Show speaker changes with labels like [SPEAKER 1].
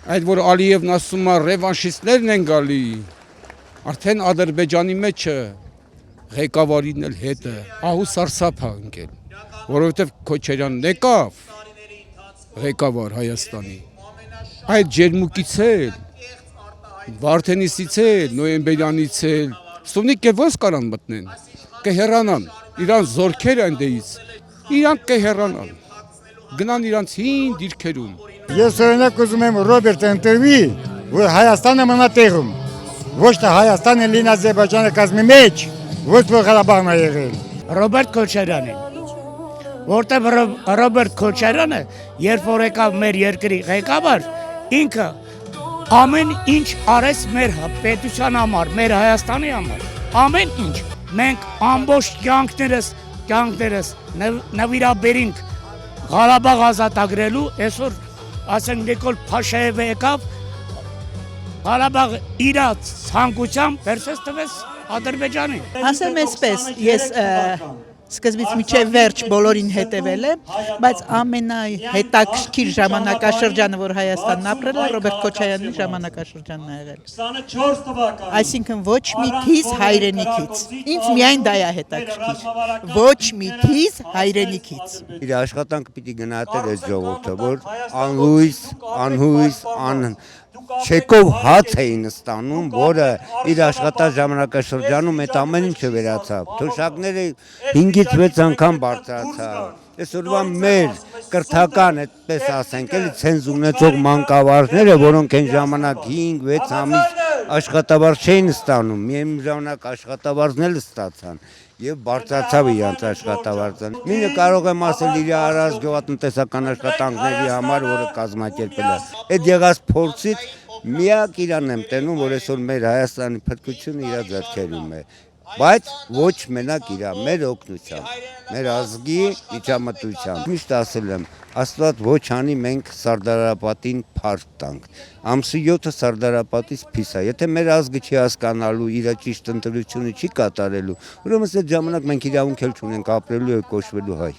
[SPEAKER 1] Այդ որ Ալիևն ասում է ռևանշիստներն են գալի, արդեն Ադրբեջանի մեջը ղեկավարին էլ հետը ահու սարսափ է ընկել, որովհետև Քոչարյանն եկավ ղեկավար Հայաստանի, այդ ջերմուկից էլ, Վարդենիսից էլ, Նոյեմբերյանից էլ, Սունիկ և ոնց կարան մտնեն, կհեռանան, իրան զորքեր այնտեղից, իրանք կհեռանան, գնան իրանց հին դիրքերում։
[SPEAKER 2] Ես օրինակ ուզում եմ Ռոբերտը ընտրվի, որ Հայաստանը մնա տեղում, ոչ թե Հայաստանը լինի Ադրբեջանի կազմի մեջ, ոչ որ Ղարաբաղն է եղել։
[SPEAKER 3] Ռոբերտ Քոչարյանին, որտեղ Ռոբերտ Քոչարյանը, երբ որ եկավ մեր երկրի ղեկավար, ինքը ամեն ինչ արեց մեր պետության համար, մեր Հայաստանի համար, ամեն ինչ։ Մենք ամբողջ կյանքներս նվիրաբերինք Ղարաբաղ ազատագրելու, այսօր ասենք Նիկոլ Փաշաևը եկավ, Ղարաբաղ իր ցանկությամբ վերցրեց տվեց Ադրբեջանին։
[SPEAKER 4] Ասեմ այսպես, ես սկզբից մինչև վերջ բոլորին հետևել եմ, բայց ամենահետաքրքիր ժամանակաշրջանը, որ Հայաստանն ապրել է, Ռոբերտ Քոչարյանի ժամանակաշրջանն է եղել։
[SPEAKER 5] 24 թվականին։
[SPEAKER 4] Այսինքն ոչ մի թիզ հայրենիքից։ Ինձ միայն դա է հետաքրքիր։ Ոչ մի թիզ հայրենիքից։
[SPEAKER 6] Իր աշխատանքը պիտի գնահատել այս ժողովուրդը, որ անհույս, չեկով հաց էին ստանում, որը իր աշխատած ժամանակաշրջանում այդ ամեն ինչը վերացավ։ Թոշակները 5-ից 6 անգամ բարձրացավ։ Այսօրվա մեր կրթական, այդպես ասենք, էլի ցենզ ունեցող մանկավարժները, որոնք այն ժամանակ 5-6 ամիս աշխատավարձ չէին ստանում, միայն ժամանակ աշխատավարձն էլ ստացան եւ բարձրացավ իրանց աշխատավարձը։ Մինը կարող եմ ասել իր առանց գյուղատնտեսական աշխատանքների համար, որը կազմակերպել է։ Այդ եղած փորձից միակ իրան եմ տենում, որ այսօր մեր Հայաստանի փրկությունը իր ձեռքերում է, բայց ոչ մենակ իր, մեր օգնությամբ, մեր ազգի միջամտությամբ։ Միշտ ասել եմ, Աստված ոչ անի մենք Սարդարապատին փառք տանք։ Ամսի 7-ը Սարդարապատից փիս է։ Եթե մեր ազգը չի հասկանալու, իր ճիշտ ընտրությունը չի կատարելու, ուրեմն այդ ժամանակ մենք իրավունք էլ չունենք ապրելու եւ կոչվելու հայ։